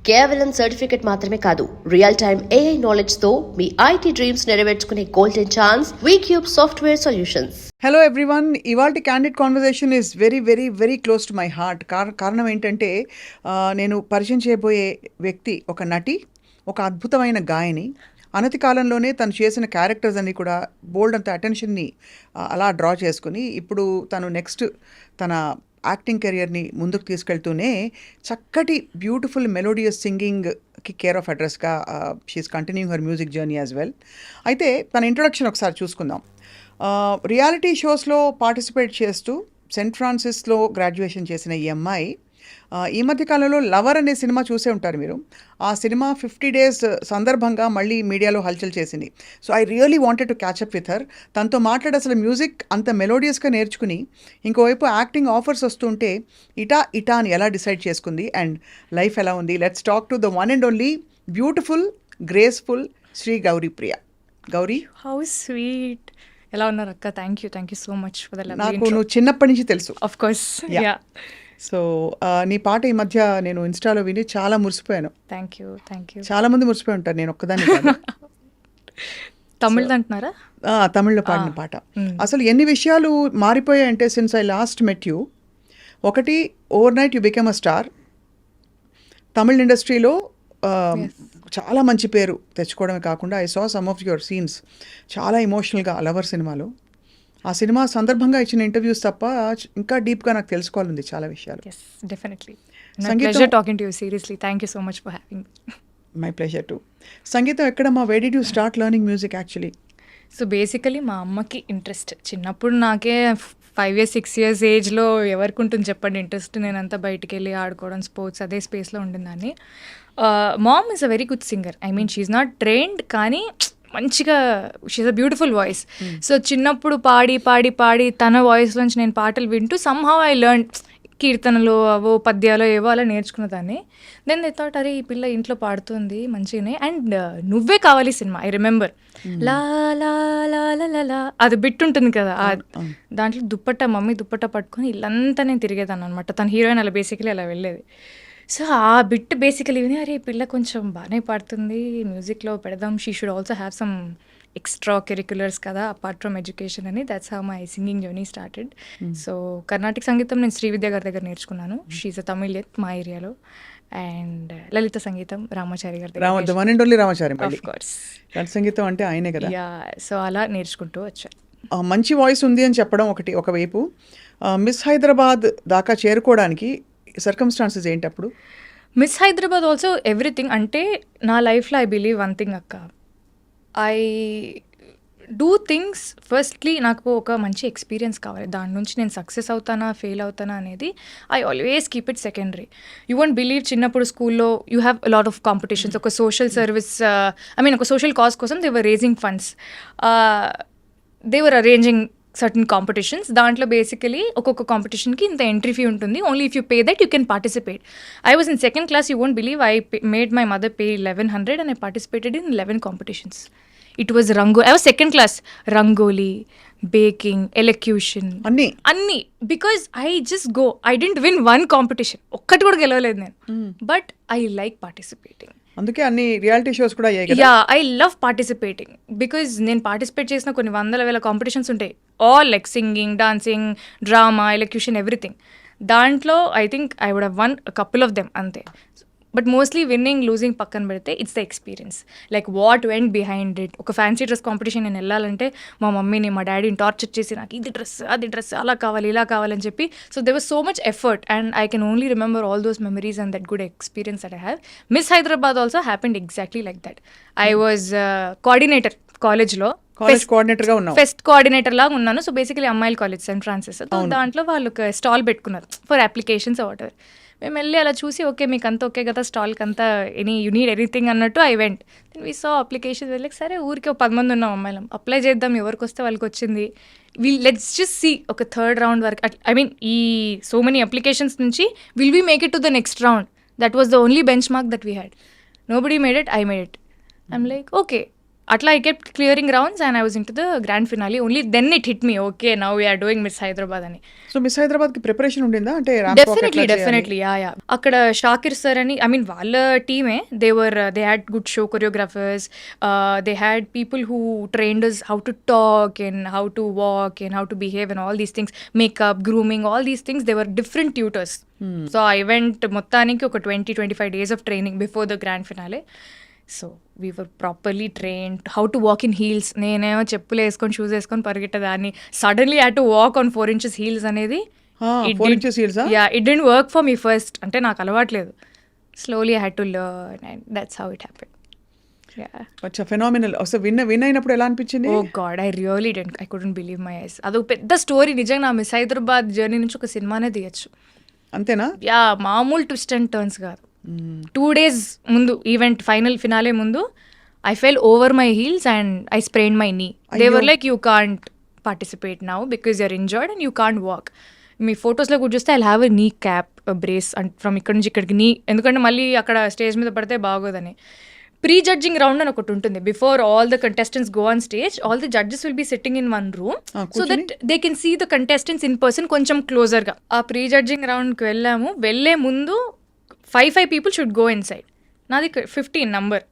కేవలం సర్టిఫికెట్ మాత్రమే కాదు, రియల్ టైమ్ AI నాలెడ్జ్ తో మీ IT డ్రీమ్స్ నెరవేర్చుకునే golden chance VCube software solutions. Hello everyone, ఇవాల్టి candid conversation is very very very close to my heart. కారణం ఏంటంటే నేను పరిచయం చేయబోయే వ్యక్తి ఒక నటి, ఒక అద్భుతమైన గాయని. అనతి కాలంలోనే తను చేసిన క్యారెక్టర్స్ అన్నీ కూడా బోల్డ్ అంత అటెన్షన్ని అలా డ్రా చేసుకుని ఇప్పుడు తను నెక్స్ట్ తన యాక్టింగ్ కెరియర్ని ముందుకు తీసుకెళ్తూనే చక్కటి బ్యూటిఫుల్ మెలోడియస్ సింగింగ్కి కేర్ ఆఫ్ అడ్రస్గా she is continuing her music journey as well. అయితే తన ఇంట్రొడక్షన్ ఒకసారి చూసుకుందాం. రియాలిటీ షోస్లో పార్టిసిపేట్ చేస్తూ సెయింట్ ఫ్రాన్సిస్లో గ్రాడ్యుయేషన్ చేసిన ఈ అమ్మాయి ఈ మధ్యకాలంలో లవర్ అనే సినిమా చూసే ఉంటారు మీరు. ఆ సినిమా 50 days సందర్భంగా మళ్ళీ మీడియాలో హల్చల్ చేసింది. So I really wanted to catch up with her. తనతో మాట్లాడి అసలు మ్యూజిక్ అంత మెలోడియస్గా నేర్చుకుని ఇంకోవైపు యాక్టింగ్ ఆఫర్స్ వస్తుంటే ఇటా అని ఎలా డిసైడ్ చేసుకుంది అండ్ లైఫ్ ఎలా ఉంది. Let's talk to the one and only beautiful graceful Shri Gauripriya. Gauri, how sweet. ఎలా ఉన్నారు అక్క? Thank you so much for the love. నాకు నువ్వు చిన్నప్పటి నుంచి తెలుసు. Of course. యా. సో నీ పాట ఈ మధ్య నేను ఇన్స్టాలో విని చాలా మురిసిపోయాను. Thank you. చాలా మంది మురిసిపోయి ఉంటారు, నేను ఒక్కదాన్ని కాదు. తమిళ్ అంటున్నారా? తమిళ్లో పాడిన పాట. అసలు ఎన్ని విషయాలు మారిపోయాయంటే since I last met you. ఒకటి, overnight you become a star. Tamil ఇండస్ట్రీలో చాలా మంచి పేరు తెచ్చుకోవడమే కాకుండా I saw some of your scenes చాలా ఎమోషనల్గా లవర్ సినిమాలో. ఆ సినిమా సందర్భంగా ఇచ్చిన ఇంటర్వ్యూస్ తప్ప ఇంకా డీప్గా నాకు తెలుసుకోవాలంది చాలా విషయాలు. డెఫినెట్లీ. సంగీతం talking to you seriously. Thank you so much for having. My pleasure to. సంగీతం ఎక్కడమ్మా? Where did you start learning music actually? So basically మా అమ్మకి ఇంట్రెస్ట్ చిన్నప్పుడు. నాకే 5 years 6 years ఏజ్లో ఎవరికి ఉంటుంది చెప్పండి ఇంట్రెస్ట్. నేనంతా బయటికి వెళ్ళి ఆడుకోవడం, స్పోర్ట్స్ అదే స్పేస్లో ఉండిందాన్ని. Mom is a very good singer. I mean she's not trained, కానీ మంచిగా she's a beautiful voice. So చిన్నప్పుడు పాడి తన వాయిస్లోంచి నేను పాటలు వింటూ సమ్హౌ ఐ లెర్న్ కీర్తనలు అవో పద్యాలు ఏవో అలా నేర్చుకున్నదాన్ని. దెన్ ఐ థాట్ అరే ఈ పిల్ల ఇంట్లో పాడుతుంది మంచిగానే. అండ్ నువ్వే కావాలి సినిమా ఐ రిమెంబర్ లా లా లా లా లా అది బిట్ ఉంటుంది కదా, దాంట్లో మమ్మీ దుప్పట్టా పట్టుకొని ఇల్లంతా నేను తిరిగేదాన్ని అనమాట. తన హీరోయిన్ అలా బేసికలీ అలా వెళ్ళేది. సో ఆ బిట్ బేసికలీ విని అరే ఈ పిల్ల కొంచెం బాగానే పాడుతుంది, మ్యూజిక్లో పెడదాం, she should also have some extra curriculars కదా అపార్ట్ ఫ్రమ్ ఎడ్యుకేషన్ అని. That's how my singing journey started. So Karnataka సంగీతం నేను శ్రీవిద్య గారి దగ్గర నేర్చుకున్నాను. షీఈ్ అ తమిళియన్ మా ఏరియాలో. అండ్ లలిత సంగీతం రామాచారి గారి దగ్గర. ఆఫ్ కోర్స్ సంగీతం అంటే ఆయనే కదా. యా. సో అలా నేర్చుకుంటూ వచ్చాను. మంచి వాయిస్ ఉంది అని చెప్పడం ఒకవైపు, మిస్ హైదరాబాద్ దాకా చేరుకోవడానికి సర్కమ్స్టాన్సెస్ ఏంటి అప్పుడు? Miss Hyderabad also everything. అంటే నా లైఫ్లో ఐ బిలీవ్ వన్ థింగ్ అక్క, ఐ డూ థింగ్స్ ఫస్ట్లీ నాకు ఒక మంచి ఎక్స్పీరియన్స్ కావాలి. దాని నుంచి నేను సక్సెస్ అవుతానా ఫెయిల్ అవుతానా అనేది I always keep it secondary. You won't believe, చిన్నప్పుడు స్కూల్లో you have lot of competitions. ఒక సోషల్ సర్వీస్ ఒక సోషల్ కాజ్ కోసం they were raising funds, they were arranging certain competitions. దాంట్లో బేసికలీ ఒక్కొక్క కాంపిటీషన్కి ఇంత ఎంట్రీ ఫీ ఉంటుంది. Only if you pay that you can participate. I was in 2nd class. You won't believe, I made my mother pay 1100 and I participated in 11 competitions. It was I was 2nd class. Rangoli, baking, elocution, అన్ని. Because I just go. I didn't win one competition, ఒక్కటి కూడా గెలవలేదు నేను. But I like participating. అందుకే అన్ని reality shows కూడా అయ్యాయి కదా. Yeah, I love participating because నేను పార్టిసిపేట్ చేసిన కొన్ని 100,000 కాంపిటీషన్స్ ఉంటాయి. All like singing, dancing, drama, elocution, everything. దాంట్లో I think I would have won couple of them అంతే. బట్ మోస్ట్లీ విన్నింగ్ లూజింగ్ పక్కన పెడితే it's the experience, like what went behind it. ఒక fancy dress competition నేను వెళ్ళాలంటే మా మమ్మీని మా డాడీని టార్చర్ చేసి నాకు ఇది డ్రెస్ అది డ్రెస్ అలా కావాలి ఇలా కావాలని చెప్పి. So there was so much effort and I can only remember all those memories and that good experience that I have. Miss Hyderabad also happened exactly like that. I was coordinator కాలేజ్లో, fest coordinator లాగా ఉన్నాను. So basically అమ్మాయిల college Saint Francis. దాంట్లో వాళ్ళు ఒక stall పెట్టుకున్నారు for applications water. మేము వెళ్ళి అలా చూసి ఓకే మీకు అంతా ఓకే కదా స్టాల్కి అంతా యూ నీడ్ ఎనీథింగ్ అన్నట్టు I went. Then we saw application వెళ్ళి సరే ఊరికే 10 మంది ఉన్నాం అమ్మాయిలం, అప్లై చేద్దాం ఎవరికి వస్తే వాళ్ళకి వచ్చింది. లెట్స్ జస్ట్ సీ ఒక 3rd round వరకు. ఐ మీన్ ఈ సో మెనీ అప్లికేషన్స్ నుంచి will we make it to the next round. That was the only benchmark that we had. Nobody made it, I made it. I'm like okay అట్లా I kept clearing rounds and I was in to the grand finale. Only then it hit me, okay now we're doing miss Hyderabad అని. So miss హైదరాబాద్కి preparation ఉండిందా? అంటే ramp walk ఎట్లా చేయాలి? Definitely yeah. అక్కడ Shakir sir అని, I mean వాళ్ళ టీమే, they had good show choreographers, they had people who trained us how to talk and how to walk and how to behave and all these things, makeup, grooming, all these things, they were different tutors. So I went మొత్తానికి ఒక 20-25 days of training before the grand finale. So we were properly trained how to walk in heels. నేనేమో చెప్పులు వేసుకొని shoes వేసుకొని పరిగెట్టేదాన్ని, suddenly had to walk on 4 inches heels అనేది 4 inches heels ఆ? It didn't work for me first. అంటే నాకు అలవాట్లేదు. Slowly I had to learn and that's how it happened. అచ్చా, ఫెనామినల్. అసలు విన్ అయినప్పుడు ఎలా అనిపించింది? Oh god, I really I couldn't believe my eyes. అదొక పెద్ద స్టోరీ నిజంగా. నా మిస్ హైదరాబాద్ జర్నీ నుంచి ఒక సినిమానే తీయచ్చు. అంతేనా? యా, మామూలు ట్విస్ట్ అండ్ టర్న్స్ కాదు. 2 days ముందు, ఈవెంట్ ఫైనల్ ఫినాలే ముందు, I fell over my heels and I sprain my knee. They were like, you can't participate now because you're injured and you can't walk. మీ ఫొటోస్లో కూడా చూస్తే I have a నీ cap brace and from ఇక్కడ నుంచి ఇక్కడికి నీ, ఎందుకంటే మళ్ళీ అక్కడ స్టేజ్ మీద పడితే బాగోదని. ప్రీ జడ్జింగ్ రౌండ్ అని ఒకటి ఉంటుంది. Before all the contestants go on stage, all the judges will be sitting in one room so that they can see the contestants in person కొంచెం క్లోజర్గా. ఆ ప్రీ జడ్జింగ్ రౌండ్కి వెళ్ళాము. వెళ్ళే ముందు 5 people should go inside. నాది 15 number.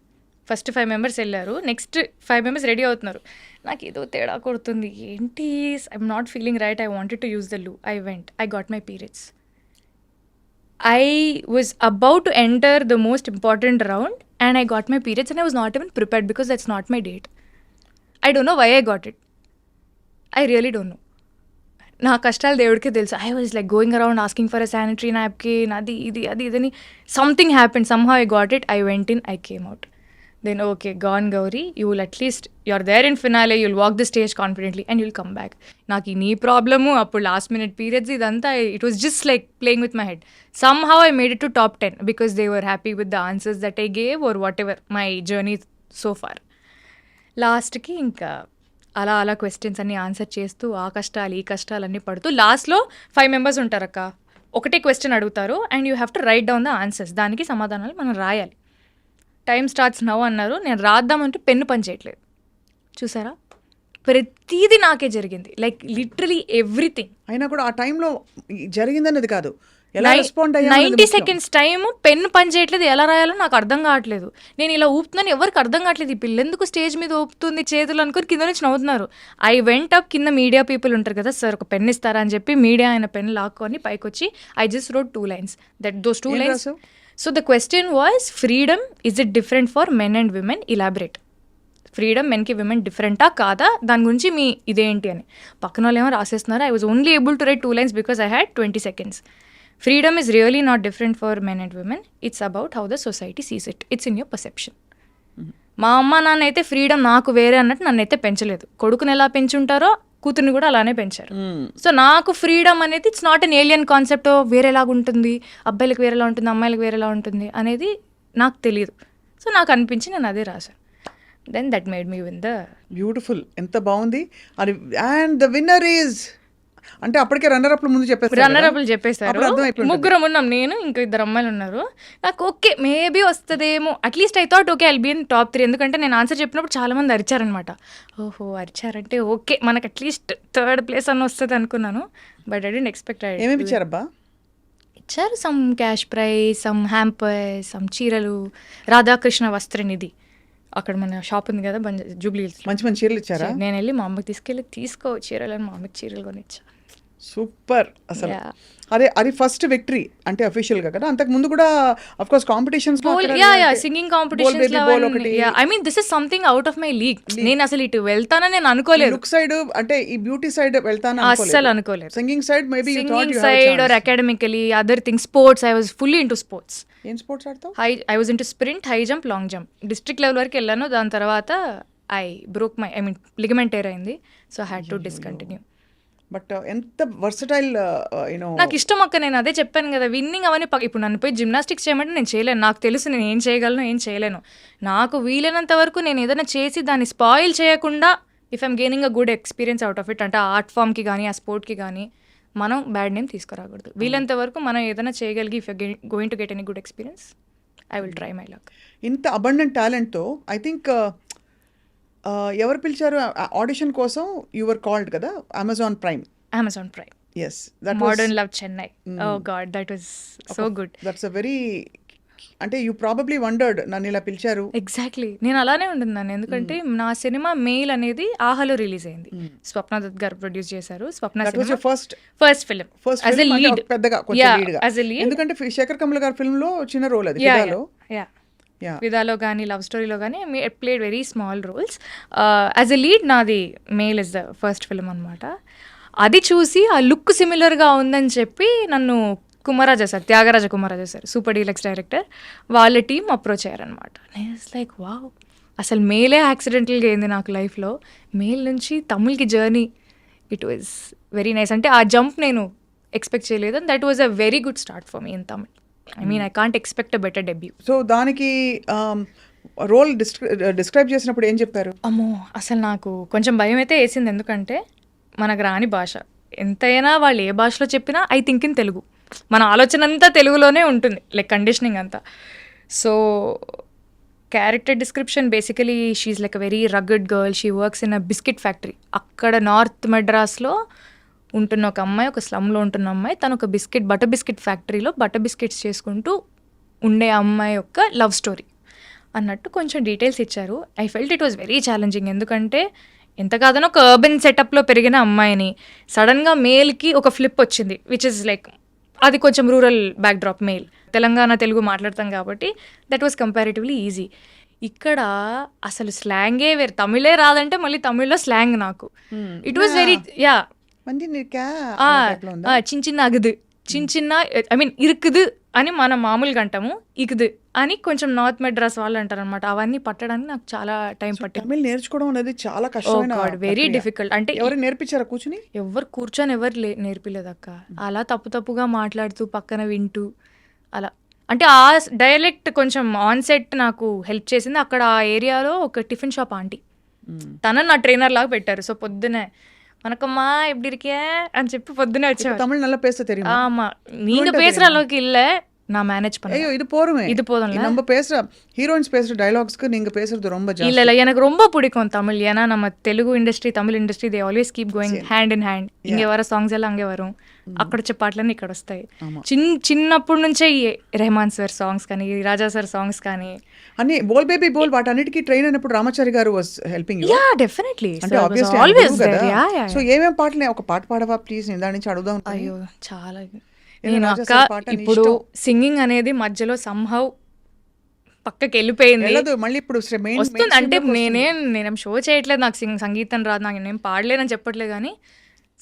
First 5 members వెళ్ళారు, next 5 members ready అవుతున్నారు. నాకు ఏదో తేడా కొడుతుంది, ఏంటి I'm not feeling right, I wanted to use the loo. I went, I got my periods. I was about to enter the most important round and I got my periods and I was not even prepared because that's not my date. I don't know why I got it. I really don't know. నా కష్టాలు దేవుడికే తెలుసు. I was like going around asking for a sanitary napkin, అది ఇదని. Something happened, somehow I got it. I went in, I came out. Then okay, gone Gauri, you will at least you're there in finale, you'll walk the stage confidently and you'll come back. నాకు ఈ నీ problem, అప్పుడు last minute periods, ఇదంతా it was just like playing with my head. Somehow I made it to top 10 because they were happy with the answers that I gave or whatever my journey so far. లాస్ట్కి ఇంకా అలా questions అన్ని answer చేస్తూ ఆ కష్టాలు ఈ కష్టాలన్నీ పడుతూ, లాస్ట్లో 5 members ఉంటారక్క, ఒకటే క్వశ్చన్ అడుగుతారు and you have to right down the answers. దానికి సమాధానాలు మనం రాయాలి. టైం స్టార్ట్స్ నవ్ అన్నారు. నేను రాద్దామంటే పెన్ను పని చేయట్లేదు. చూసారా, ప్రతిదీ నాకే జరిగింది, లైక్ లిటరలీ ఎవ్రీథింగ్. అయినా కూడా ఆ టైంలో జరిగిందనేది కాదు, ఎలా రెస్పాండ్ అయ్యా. 90 seconds టైం, పెన్ను పని చేయట్లేదు, ఎలా రాయాలో నాకు అర్థం కావట్లేదు. నేను ఇలా ఊపుతున్నాను, ఎవరికి అర్థం కావట్లేదు. ఈ పిల్ల ఎందుకు స్టేజ్ మీద ఊపుతుంది చేతులు అనుకుని కింద నుంచి నవ్వుతున్నారు. ఐ వెంట్ అప్, కింద మీడియా పీపుల్ ఉంటారు కదా, సార్ ఒక పెన్ ఇస్తారా అని చెప్పి మీడియా ఆయన పెన్ లాక్కొని పైకి వచ్చి I just wrote 2 lines. Those 2 lines. So the question was, freedom is it different for men and women? Elaborate. Freedom మెన్కి విమెన్ డిఫరెంటా కాదా, దాని గురించి మీ ఇదేంటి అని. పక్కన వాళ్ళు ఏమో రాసేస్తున్నారు. I was only able to write 2 lines because I had 20 seconds. Freedom is really not different for men and women. It's about how the society sees it. It's in your perception. మా అమ్మ నాన్న అయితే freedom నాకు వేరే అన్నట్టు నన్నైతే పెంచలేదు. కొడుకుని ఎలా పెంచుంటారో కూతుర్ని కూడా అలానే పెంచారు. సో నాకు ఫ్రీడమ్ అనేది it's not an alien concept. వేరేలాగా ఉంటుంది, అబ్బాయిలకు వేరేలా ఉంటుంది, అమ్మాయిలకు వేరేలా ఉంటుంది అనేది నాకు తెలియదు. సో నాకు అనిపించి నేను అదే రాశాను. Then that made me win the. Beautiful, ఎంత బాగుంది. అది అండ్ ద విన్నర్ ఈజ్ అంటే అప్పటికే రన్నర్-అప్లు ముందు చెప్పేస్తారు. రన్నర్-అప్లు చెప్పేశారు. ముగ్గురం ఉన్నాం, నేను ఇంకా 2 అమ్మాయిలు ఉన్నారు. నాకు ఓకే మేబీ వస్తుందేమో, at least I thought okay I'll be in top 3. ఎందుకంటే నేను ఆన్సర్ చెప్పినప్పుడు చాలా మంది అరిచారనమాట. ఓహో అరిచారంటే ఓకే మనకు అట్లీస్ట్ 3rd place అని వస్తుంది అనుకున్నాను. But I don't expect. ఏమేమి ఇచ్చారబ్బా? ఇచ్చారు some cash prize, some hamper, some చీరలు, రాధాకృష్ణ వస్త్రనిధి. అక్కడ మన షాప్ ఉంది కదా జూబ్లీ, మంచి మంచి చీరలు ఇచ్చారా? నేను వెళ్ళి మా అమ్మకి తీసుకో చీరలని, మా అమ్మకి చీరలు కొనిచ్చా. సూపర్. అసలు అది ఫస్ట్ విక్టరీ అంటే అఫీషియల్ గా కదా. అంతకు ముందు కూడా of course competitions, singing competitions. I mean this is something out of my league. నేను అసలు ఇటు వెళ్తానని నేను అనుకోలేదు. లుక్ సైడ్ అంటే ఈ బ్యూటీ సైడ్ వెళ్తాను అస్సలు అనుకోలేదు. Singing side maybe singing side or academically other things. Sports I was fully into sports. ఏం స్పోర్ట్స్ ఆడతావు? I was into sprint, high jump, long jump. District level వరకు వెళ్ళాను. దాని తర్వాత I broke my ligament tear అయింది. So I had to discontinue. But ఎంత versatile you know. నాకు ఇష్టం అక్క, నేను అదే చెప్పాను కదా, విన్నింగ్ అవన్నీ ఇప్పుడు నన్ను పోయి జిమ్నాస్టిక్స్ చేయమంటే నేను చేయలేను. నాకు తెలుసు నేను ఏం చేయగలను ఏం చేయలేను. నాకు వీలైనంత వరకు నేను ఏదైనా చేసి దాన్ని స్పాయిల్ చేయకుండా, if I'm gaining a good experience out of it, అంటే ఆ ఆర్ట్ ఫామ్కి కానీ ఆ స్పోర్ట్కి కానీ మనం బ్యాడ్ నేమ్ తీసుకురాకూడదు. వీలైనంత వరకు మనం ఏదైనా చేయగలిగి, if you going to get any good experience, I will try my luck. ఇంత అబండెంట్ టాలెంట్తో ఐ థింక్ ఎవరు పిలిచారు ఆడిషన్ కోసం? యువర్ కాల్డ్ కదా, Amazon Prime. Amazon Prime, yes, that modern love Chennai. Oh god, that was so good. That's a very, అంటే you probably wondered నన్ను ఇలా పిలిచారు. ఎగ్జాక్ట్లీ, నేను అలానే ఉంటున్నాను. ఎందుకంటే నా సినిమా మెయిల్ అనేది ఆహాలో రిలీజ్ అయింది. స్వప్న దత్ గారు ప్రొడ్యూస్ చేశారు. Swapna that was your first film first as a lead. పెద్దగా కొంచెం lead గా. As a lead. ఎందుకంటే శేఖర్ కమల్ గారి ఫిల్మ్ లో చిన్న రోల్ అది, ఫిదాలో. Yeah. విదాలో కానీ లవ్ స్టోరీలో కానీ played very small roles. As a lead నాది Mail is the first film అనమాట. అది చూసి ఆ లుక్ సిమిలర్గా ఉందని చెప్పి నన్ను Kumararaja sir, Thiagaraja Kumararaja sir, super deluxe director, వాళ్ళ టీం అప్రోచ్ అయ్యారనమాట. నేను లైక్ వావ్, అసలు మెయిలే యాక్సిడెంటల్గా అయింది నాకు లైఫ్లో. మెయిల్ నుంచి తమిళ్కి journey, it was very nice. అంటే ఆ జంప్ నేను ఎక్స్పెక్ట్ చేయలేదు. And that was a very good start for me in Tamil. I can't expect a better debut. So దానికి రోల్ డిస్క్రైబ్ చేసినప్పుడు ఏం చెప్పారు? అమ్మో, అసలు నాకు కొంచెం భయం అయితే వేసింది. ఎందుకంటే మనకు రాని భాష, ఎంతైనా వాళ్ళు ఏ భాషలో చెప్పినా ఐ థింక్ ఇన్ తెలుగు. మన ఆలోచన అంతా తెలుగులోనే ఉంటుంది, లైక్ కండిషనింగ్ అంతా. So character description basically she's like a very rugged girl. She works in a biscuit factory. అక్కడ నార్త్ మెడ్రాస్లో ఉంటున్న ఒక అమ్మాయి, ఒక స్లమ్లో ఉంటున్న అమ్మాయి, తను ఒక బటర్ బిస్కెట్ ఫ్యాక్టరీలో బటర్ బిస్కెట్స్ చేసుకుంటూ ఉండే అమ్మాయి యొక్క లవ్ స్టోరీ అన్నట్టు కొంచెం డీటెయిల్స్ ఇచ్చారు. I felt it was very challenging. ఎందుకంటే ఎంత కాదనో ఒక అర్బన్ సెటప్లో పెరిగిన అమ్మాయిని సడన్గా మేల్కి ఒక ఫ్లిప్ వచ్చింది, విచ్ ఇస్ లైక్ అది కొంచెం rural backdrop. Male Telangana Telugu మాట్లాడతాం కాబట్టి దట్ వాజ్ కంపారిటివ్లీ ఈజీ. ఇక్కడ అసలు స్లాంగే వేరు, తమిళే రాదంటే మళ్ళీ తమిళ్లో స్లాంగ్ నాకు. ఇట్ వాజ్ వెరీ చిన్న చిన్న అగుదు, చిన్న చిన్న ఐ మీన్ ఇరుకుదు అని మనం మామూలుగా అంటాము, ఇకుదు అని కొంచెం నార్త్ మెడ్రాస్ వాళ్ళు అంటారు అనమాట. అవన్నీ పట్టడానికి నాకు చాలా టైం పట్టింది. తమిళ్ నేర్చుకోవడం అనేది చాలా కష్టమైన, వెరీ డిఫికల్ట్. అంటే ఎవరు నేర్పించారా కూర్చుని? ఎవరు కూర్చొని ఎవరు నేర్పిలేదు అక్క. అలా తప్పుగా మాట్లాడుతూ పక్కన వింటూ అలా. అంటే ఆ డైలెక్ట్ కొంచెం ఆన్సెట్ నాకు హెల్ప్ చేసింది. అక్కడ ఆ ఏరియాలో ఒక టిఫిన్ షాప్ ఆంటీ, తనని నా ట్రైనర్ లాగా పెట్టారు. సో పొద్దునే வணக்கம்மா எப்படி இருக்கே అని చెప్పి పొద్దునే వచ్చారు. தமிழ் நல்லா பேச தெரியுமா? ஆமா, நீங்க பேசுற அளவுக்கு இல்ல, நான் மேனேஜ் பண்ணேன். ஐயோ இது போருமே, இது போதும்ல. நம்ம பேசுற ஹீரோயின்ஸ் பேசுற டயலாக்ஸ்க்கு நீங்க பேசுறது ரொம்ப ஜாஸ்தி. இல்ல எனக்கு ரொம்ப பிடிக்கும் தமிழ். ஏன்னா நம்ம Telugu industry, Tamil industry, they always keep going hand in hand. ఇంక వర సాంగ్స్ ఎలా అంగే వరం, అక్కడ వచ్చే పాటలన్నీ ఇక్కడ వస్తాయి. చిన్నప్పటి నుంచే రెహమాన్ సార్ సాంగ్స్ కానీ, రాజా సార్ సాంగ్స్ కానీ అన్ని బోల్ బేబీ బోల్ వాటన్నిటికీ ట్రైన్ అయినప్పుడు రామాచారి గారు was helping you. Yeah definitely, అంటే ఆబ్వియస్లీ ఆల్వేస్ దేర్. సో ఏమేం పాటలే, ఒక పాట పాడవా ప్లీజ్? నేను దాని నుంచి అడుగుదాం. అయ్యో చాలా. నేను అక్క ఇప్పుడు సింగింగ్ అనేది మధ్యలో సంహౌ పక్కకి వెళ్ళిపోయింది. మళ్ళీ ఇప్పుడు వస్తుంది. అంటే నేనేం షో చేయట్లేదు, నాకు సంగీతం రాదు, నాకు నేనేం పాడలేనని చెప్పట్లేదు, కానీ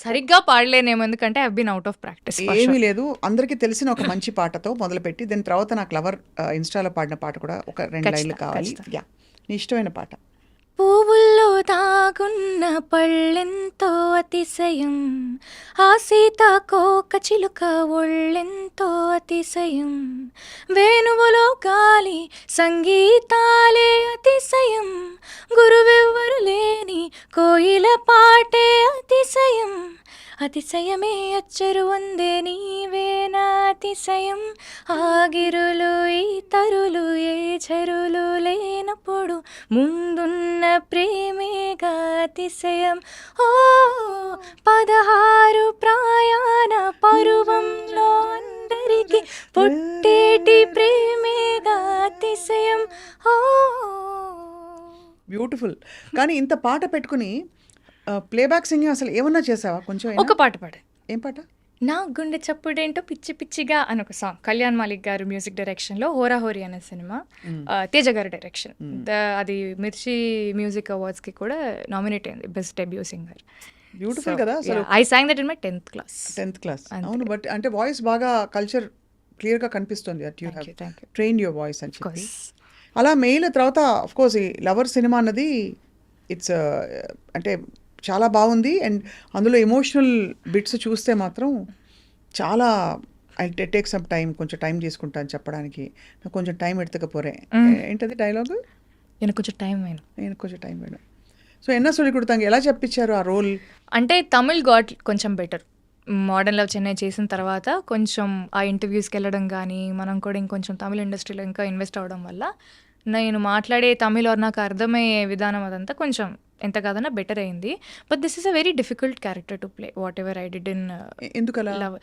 సరిగ్గా పాడలేనేమో, ఎందుకంటే I have been out of practice. ఏమీ లేదు, అందరికీ తెలిసిన ఒక మంచి పాటతో మొదలుపెట్టి దాని తర్వాత నాకు లవర్ ఇన్స్టాలో పాడిన పాట కూడా ఒక 2 లైన్లు కావాలి. యా, నీ ఇష్టమైన పాట. పువ్వుల్లో దాగున్న పళ్ళెంతో అతిశయం, ఆ సీతాకోక చిలుక ఒళ్ళెంతో అతిశయం, వేణువులో గాలి సంగీతాలే అతిశయం, గురువెవ్వరు లేని కోయిల పాటే అతిశయం, అతిశయమే అచ్చరు వందే నీవేనా అతిశయం, ఆగిరులు ఈ తరులు ఏ చెరులు లేనప్పుడు ముందున్న ప్రేమేగా అతిశయం, ఓ 16 ప్రయాణ పరువంలో అందరికి పుట్టేటి ప్రేమేగా అతిశయం. ఓ బ్యూటిఫుల్. కానీ ఇంత పాట పెట్టుకుని ప్లేబ్యాక్ సింగింగ్ అసలు ఏమన్నా చేసావా? కొంచెం ఒక పాట పాడా. ఏం పాట? నా గుండె చప్పుడేంటో పిచ్చి పిచ్చిగా అని ఒక సాంగ్, కళ్యాణ్ మాలిక్ గారు మ్యూజిక్ డైరెక్షన్లో, హోరాహోరీ అనే సినిమా, తేజ గారి డైరెక్షన్. అది మిర్చి మ్యూజిక్ అవార్డ్స్కి కూడా నామినేట్ అయింది బెస్ట్ డెబ్యూ సింగర్. బ్యూటిఫుల్ కదా అసలు. I song that in my 10th class. అవును, బట్ అంటే వాయిస్ బాగా కల్చర్ క్లియర్గా కనిపిస్తుంది. That you have train your voice అని చెప్పి. అలా మెయిల్ తర్వాత ఆఫ్ కోర్స్ ఈ లవర్ సినిమా అన్నది ఇట్స్ అంటే చాలా బాగుంది. అండ్ అందులో ఎమోషనల్ బిట్స్ చూస్తే మాత్రం చాలా ఐ టేక్ సమ్ టైం, కొంచెం టైం తీసుకుంటాను చెప్పడానికి, నాకు కొంచెం టైం ఎడతకపోరే. ఏంటది డైలాగు? నేను కొంచెం టైం వేணும். సో ఎన్న సొలి కుడతాంగ ఎలా చెప్పించారు ఆ రోల్? అంటే తమిళ్ గాట్ కొంచెం బెటర్. మోడర్న్ లవ్ చెన్నై చేసిన తర్వాత కొంచెం ఆ ఇంటర్వ్యూస్కి వెళ్ళడం కానీ, మనం కూడా ఇంకొంచెం తమిళ్ ఇండస్ట్రీలో ఇంకా ఇన్వెస్ట్ అవ్వడం వల్ల నేను మాట్లాడే తమిళ్ ఆర్ నాకు అర్థమయ్యే విధానం అదంతా కొంచెం ఎంత కాదన్నా బెటర్ అయింది. But this is a very difficult character to play what ever I did in ఎందుకలా? లవ్.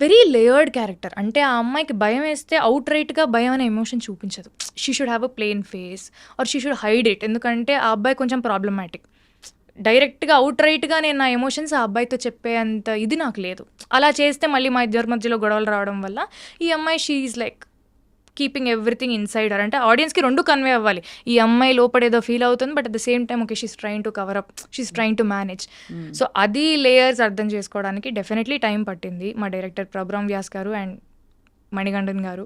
Very layered character. అంటే ఆ అమ్మాయికి భయం వేస్తే అవుట్ రైట్గా భయం అనే ఎమోషన్ చూపించదు. She should have a plain face or she should hide it. ఎందుకంటే ఆ అబ్బాయి కొంచెం ప్రాబ్లమాటిక్. డైరెక్ట్గా అవుట్ రైట్గా నేను నా ఎమోషన్స్ ఆ అబ్బాయితో చెప్పే అంత ఇది నాకు లేదు. అలా చేస్తే మళ్ళీ మా ఇద్దరి మధ్యలో గొడవలు రావడం వల్ల ఈ అమ్మాయి she is like keeping everything inside her. అంటే ఆడియన్స్కి రెండు కన్వే అవ్వాలి. ఈ అమ్మాయి లోపడేదో ఫీల్ అవుతుంది, but at the same time okay she's trying to cover up, she's trying to manage. So అది లేయర్స్ అర్థం చేసుకోవడానికి డెఫినెట్లీ టైం పట్టింది. మా డైరెక్టర్ ప్రభ్రామ్ వ్యాస్ గారు అండ్ మణిగండన్ గారు,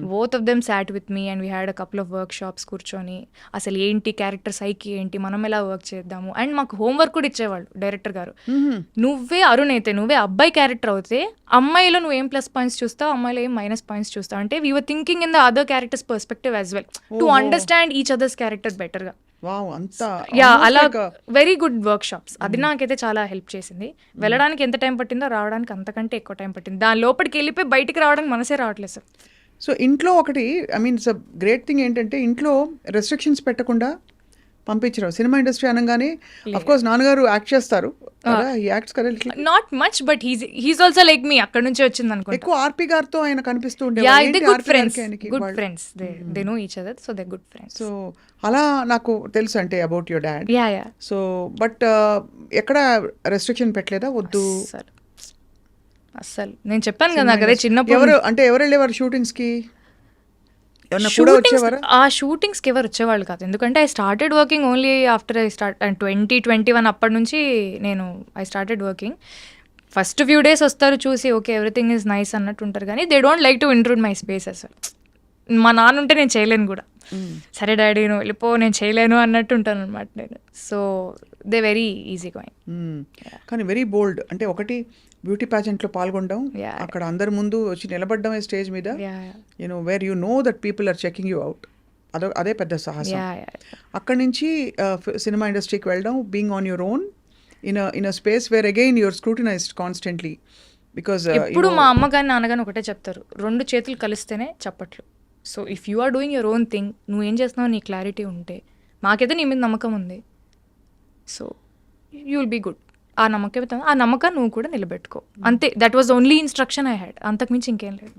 both of them sat with me and we had a couple of work shops కూర్చొని అసలు ఏంటి క్యారెక్టర్ సైకి ఏంటి, మనం ఎలా వర్క్ చేద్దాము. అండ్ మాకు హోంవర్క్ కూడా ఇచ్చేవాళ్ళు డైరెక్టర్ గారు. నువ్వే అరుణ్ అయితే, నువ్వే అబ్బాయి క్యారెక్టర్ అవుతే అమ్మాయిలో నువ్వు ఏం ప్లస్ పాయింట్స్ చూస్తావు, అమ్మాయిలో ఏం మైనస్ పాయింట్స్ చూస్తావు. అంటే we were thinking in the other characters perspective as well to understand each others character బెటర్గా. వావ్, అంతా యా, almost అలా like a- very good work shops. అది నాకైతే చాలా హెల్ప్ చేసింది. వెళ్ళడానికి ఎంత టైం పట్టిందో రావడానికి అంతకంటే ఎక్కువ టైం పట్టింది. దాని లోపలికి వెళ్ళిపోయి బయటికి రావడానికి మనసే రావట్లేదు సార్. సో ఇంట్లో ఒకటి I mean it's great thing ఏంటంటే ఇంట్లో రెస్ట్రిక్షన్స్ పెట్టకుండా పంపించరు. సినిమా ఇండస్ట్రీ అనగానే అఫ్ కోర్స్ నాన్నగారు యాక్ట్ చేస్తారు, యాక్ట్స్ కదా, not much but he's also like me. అక్కడ నుంచే వచ్చింది అనుకుంటా. ఎక్కువ ఆర్పి గారితో ఆయన కనిపిస్తూ యా, ఉండేవారు. దే ఏంటి గుడ్ RP ఫ్రెండ్స్, గారికి ఆయనకి గుడ్ వాళ్ళు- friends. They know each other, so they good friends. So అలా నాకు తెలుసు అంటే about your dad. Yeah yeah. So but ఎక్కడ రెస్ట్రిక్షన్ పెట్టలేదా, వద్దు? అస్సలు నేను చెప్పాను కదా నాకు అదే చిన్నప్పుడు ఎవరు అంటే ఎవరు వెళ్ళేవారు షూటింగ్స్ కి? ఎవరన్నా కూడా వచ్చేవారా? ఆ షూటింగ్స్కి ఎవరు వచ్చేవాళ్ళు కాదు. ఎందుకంటే I started working only after I start 2021 అప్పటి నుంచి నేను I started working. First few days వస్తారు చూసి ఓకే ఎవ్రీథింగ్ ఈజ్ నైస్ అన్నట్టు ఉంటారు, కానీ they don't like to intrude my space అసలు. మా నాన్న ఉంటే నేను చేయలేను కూడా. సరే డాడీ నువ్వు వెళ్ళిపో, నేను చేయలేను అన్నట్టు ఉంటాను అనమాట నేను. So they very easy going. కానీ వెరీ బోల్డ్. అంటే ఒకటి బ్యూటీ ప్యాజెంట్లో పాల్గొనడం, Yeah. అక్కడ అందరి ముందు వచ్చి నిలబడడం స్టేజ్ మీద, you know where you know that people are checking you out, అదే పెద్ద సాహసం. అక్కడి నుంచి సినిమా ఇండస్ట్రీకి వెళ్ళడం, being on your own in a space where again your scrutinized constantly. Because ఇప్పుడు మా అమ్మ కానీ నాన్నగాని ఒకటే చెప్తారు, రెండు చేతులు కలిస్తేనే చప్పట్లు. So if you are doing your own thing, నువ్వేం చేస్తున్నావు నీ క్లారిటీ ఉంటే, మాకైతే నీ మీద నమ్మకం ఉంది, so you will be good. ఆ నమ్మకం నువ్వు కూడా నిలబెట్టుకో అంతే. That was only instruction I had, అంతకుమించి ఇంకేం లేదు.